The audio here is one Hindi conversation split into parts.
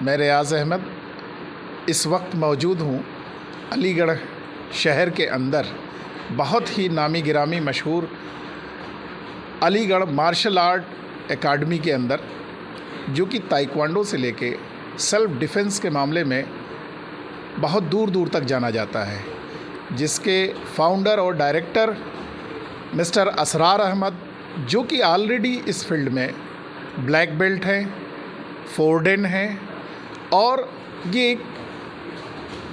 मैं रियाज़ अहमद इस वक्त मौजूद हूँ अलीगढ़ शहर के अंदर बहुत ही नामी गिरामी मशहूर अलीगढ़ मार्शल आर्ट एकेडमी के अंदर, जो कि ताइक्वांडो से लेके सेल्फ डिफेंस के मामले में बहुत दूर दूर तक जाना जाता है, जिसके फाउंडर और डायरेक्टर मिस्टर असरार अहमद, जो कि ऑलरेडी इस फील्ड में ब्लैक बेल्ट हैं, फोर्डन हैं और ये एक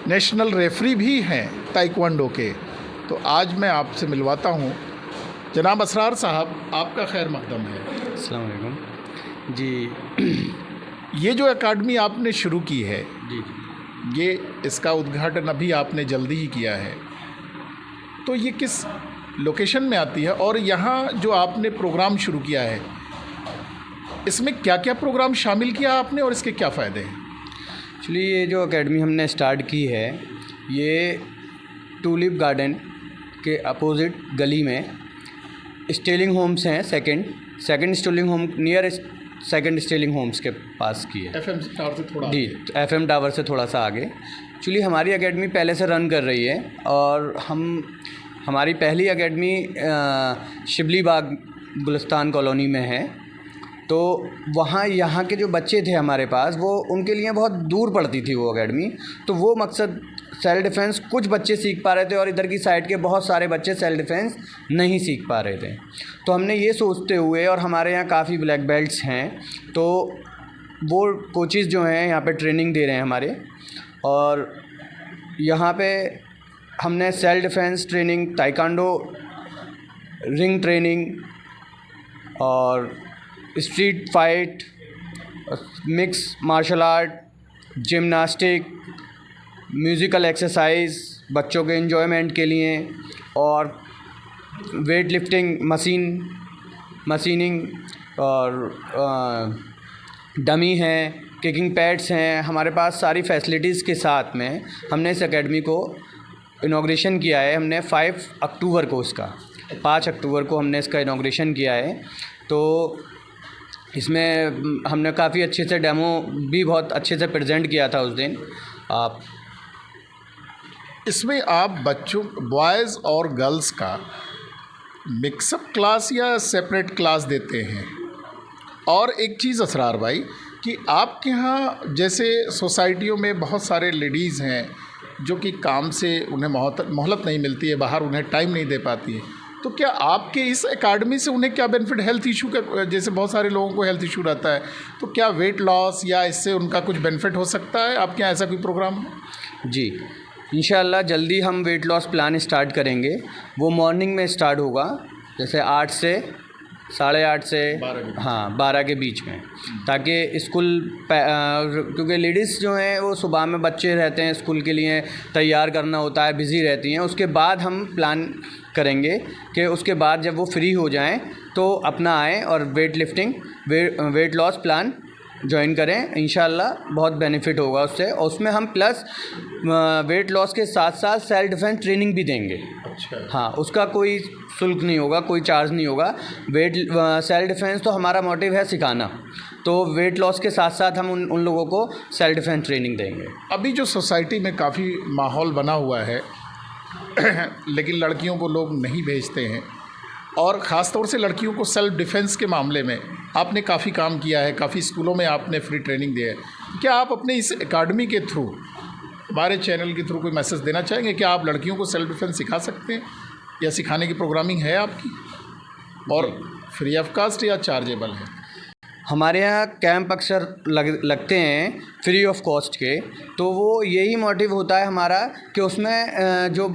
नेशनल रेफरी भी हैं ताइक्वांडो के। तो आज मैं आपसे मिलवाता हूँ। जनाब असरार साहब, आपका खैर मकदम है। अस्सलाम वालेकुम जी। ये जो एकेडमी आपने शुरू की है जी ये इसका उद्घाटन अभी आपने जल्दी ही किया है, तो ये किस लोकेशन में आती है और यहाँ जो आपने प्रोग्राम शुरू किया है इसमें क्या क्या प्रोग्राम शामिल किया आपने और इसके क्या फ़ायदे हैं? एक्चुअली ये जो एकेडमी हमने स्टार्ट की है ये टूलिप गार्डन के अपोजिट गली में स्टेलिंग होम्स हैं, second Sterling Home near second Sterling Homes के पास की है। FM टावर से थोड़ा जी, FM टावर से थोड़ा सा आगे। एक्चुअली हमारी एकेडमी पहले से रन कर रही है और हमारी पहली एकेडमी शिबली बाग गुलिस्तान कॉलोनी में है। तो वहाँ यहाँ के जो बच्चे थे हमारे पास, वो उनके लिए बहुत दूर पड़ती थी वो एकेडमी। तो वो मकसद सेल्फ डिफेंस कुछ बच्चे सीख पा रहे थे और इधर की साइड के बहुत सारे बच्चे सेल्फ डिफेंस नहीं सीख पा रहे थे। तो हमने ये सोचते हुए, और हमारे यहाँ काफ़ी ब्लैक बेल्ट्स हैं, तो वो कोचेज़ जो हैं यहाँ पे ट्रेनिंग दे रहे हैं हमारे। और यहाँ पे हमने self defence training, taekwondo ring training और street fight, mix martial art, gymnastic, musical exercise बच्चों के एंजॉयमेंट के लिए, और वेट लिफ्टिंग, मशीनिंग और डमी हैं, किकिंग पैड्स हैं। हमारे पास सारी फैसिलिटीज़ के साथ में हमने इस एकेडमी को इनॉग्रेशन किया है। हमने 5 अक्टूबर को हमने इसका इनॉग्रेशन किया है। तो इसमें हमने काफ़ी अच्छे से डेमो भी बहुत अच्छे से प्रेजेंट किया था उस दिन। इसमें आप बच्चों, बॉयज़ और गर्ल्स का मिक्सअप क्लास या सेपरेट क्लास देते हैं? और एक चीज़ असरार भाई, कि आपके यहाँ जैसे सोसाइटियों में बहुत सारे लेडीज़ हैं जो कि काम से उन्हें मोहलत नहीं मिलती है, बाहर उन्हें टाइम नहीं दे पाती है, तो क्या आपके इस एकेडमी से उन्हें क्या बेनिफिट, हेल्थ इशू का, जैसे बहुत सारे लोगों को हेल्थ इशू रहता है, तो क्या वेट लॉस या इससे उनका कुछ बेनिफिट हो सकता है? आपके यहाँ ऐसा कोई प्रोग्राम है? जी, इंशाल्लाह जल्दी हम वेट लॉस प्लान स्टार्ट करेंगे। वो मॉर्निंग में स्टार्ट होगा, जैसे 8 से 8:30 से 12 के बीच में, ताकि स्कूल क्योंकि लेडीज़ जो हैं वो सुबह में बच्चे रहते हैं, स्कूल के लिए तैयार करना होता है, बिज़ी रहती हैं। उसके बाद हम प्लान करेंगे कि उसके बाद जब वो फ्री हो जाएं तो अपना आएँ और वेट लॉस प्लान ज्वाइन करें। इंशाल्लाह बहुत बेनिफिट होगा उससे। और उसमें हम प्लस वेट लॉस के साथ साथ सेल्फ डिफेंस ट्रेनिंग भी देंगे। अच्छा। हाँ, उसका कोई शुल्क नहीं होगा, कोई चार्ज नहीं होगा। सेल्फ डिफेंस तो हमारा मोटिव है सिखाना, तो वेट लॉस के साथ साथ हम उन लोगों को सेल्फ डिफेंस ट्रेनिंग देंगे। अभी जो सोसाइटी में काफ़ी माहौल बना हुआ है लेकिन लड़कियों को लोग नहीं भेजते हैं, और ख़ास तौर से लड़कियों को सेल्फ डिफेंस के मामले में आपने काफ़ी काम किया है, काफ़ी स्कूलों में आपने फ्री ट्रेनिंग दिया है। क्या आप अपने इस एकेडमी के थ्रू, हमारे चैनल के थ्रू कोई मैसेज देना चाहेंगे? क्या आप लड़कियों को सेल्फ डिफेंस सिखा सकते हैं या सिखाने की प्रोग्रामिंग है आपकी, और फ्री ऑफ कास्ट या चार्जेबल है? हमारे यहाँ कैंप अक्सर लगते हैं फ्री ऑफ कॉस्ट के, तो वो यही मोटिव होता है हमारा कि उसमें जो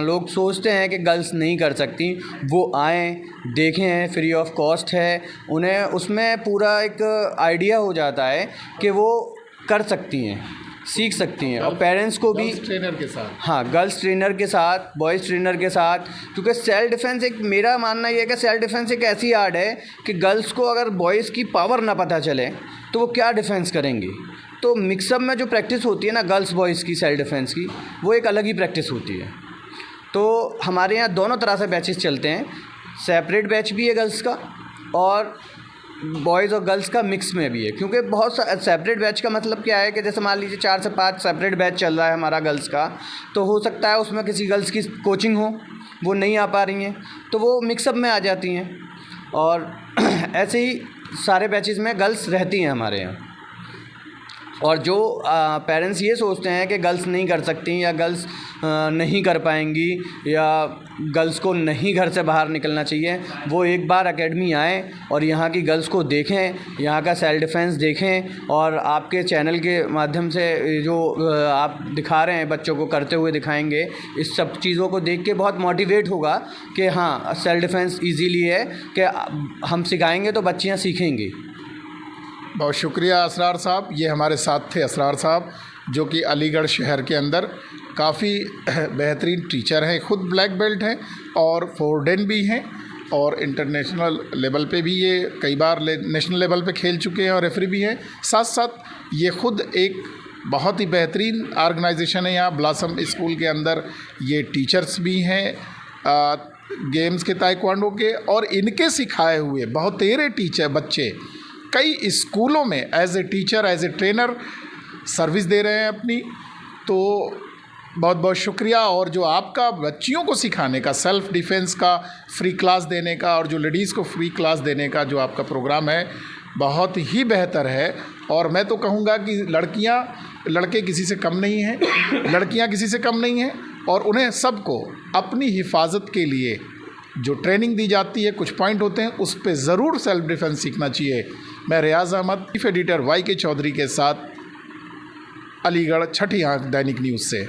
लोग सोचते हैं कि गर्ल्स नहीं कर सकती, वो आएँ, देखें, फ्री ऑफ कॉस्ट है, उन्हें उसमें पूरा एक आइडिया हो जाता है कि वो कर सकती हैं, सीख सकती हैं। और पेरेंट्स को भी ट्रेनर के साथ, हाँ, गर्ल्स ट्रेनर के साथ, बॉयज़ ट्रेनर के साथ, क्योंकि सेल्फ डिफेंस एक, मेरा मानना ये है कि सेल्फ डिफेंस एक ऐसी आर्ट है कि गर्ल्स को अगर बॉयज़ की पावर ना पता चले तो वो क्या डिफेंस करेंगी। तो मिक्सअप में जो प्रैक्टिस होती है ना गर्ल्स बॉयज़ की सेल्फ डिफेंस की, वो एक अलग ही प्रैक्टिस होती है। तो हमारे यहाँ दोनों तरह से बैचेस चलते हैं, सेपरेट बैच भी है गर्ल्स का और बॉयज़ और गर्ल्स का मिक्स में भी है, क्योंकि बहुत सेपरेट बैच का मतलब क्या है कि जैसे मान लीजिए 4 से 5 सेपरेट बैच चल रहा है हमारा गर्ल्स का, तो हो सकता है उसमें किसी गर्ल्स की कोचिंग हो, वो नहीं आ पा रही हैं, तो वो मिक्सअप में आ जाती हैं। और ऐसे ही सारे बैचेज़ में गर्ल्स रहती हैं हमारे यहाँ। और जो पेरेंट्स ये सोचते हैं कि गर्ल्स नहीं कर सकती या गर्ल्स नहीं कर पाएंगी या गर्ल्स को नहीं घर से बाहर निकलना चाहिए, वो एक बार एकेडमी आएँ और यहाँ की गर्ल्स को देखें, यहाँ का सेल्फ डिफेंस देखें। और आपके चैनल के माध्यम से जो आप दिखा रहे हैं, बच्चों को करते हुए दिखाएंगे, इस सब चीज़ों को देख के बहुत मोटिवेट होगा कि हाँ, सेल्फ डिफेंस ईजीली है कि हम सिखाएंगे तो बच्चियाँ सीखेंगी। बहुत शुक्रिया असरार साहब। ये हमारे साथ थे असरार साहब, जो कि अलीगढ़ शहर के अंदर काफ़ी बेहतरीन टीचर हैं, ख़ुद ब्लैक बेल्ट हैं और फोर्डेन भी हैं, और इंटरनेशनल लेवल पे भी ये कई बार नेशनल लेवल पे खेल चुके हैं और रेफरी भी हैं। साथ साथ ये ख़ुद एक बहुत ही बेहतरीन ऑर्गेनाइजेशन है यहाँ ब्लॉसम स्कूल के अंदर। ये टीचर्स भी हैं गेम्स के, ताइक्वांडो के, और इनके सिखाए हुए बहुत तेरे टीचर बच्चे कई स्कूलों में as a teacher, as a trainer service दे रहे हैं अपनी। तो बहुत बहुत शुक्रिया। और जो आपका बच्चियों को सिखाने का, सेल्फ़ डिफेंस का फ्री क्लास देने का, और जो लेडीज़ को फ्री क्लास देने का जो आपका प्रोग्राम है, बहुत ही बेहतर है। और मैं तो कहूँगा कि लड़के किसी से कम नहीं हैं, लड़कियाँ किसी से कम नहीं हैं, और उन्हें सबको अपनी हिफाजत के लिए जो ट्रेनिंग दी जाती है, कुछ पॉइंट होते हैं, उस पे ज़रूर सेल्फ़ डिफेंस सीखना चाहिए। मैं Riyaz Ahmad, chief editor YK Chaudhary के साथ, अलीगढ़ छठी आंख दैनिक न्यूज़ से।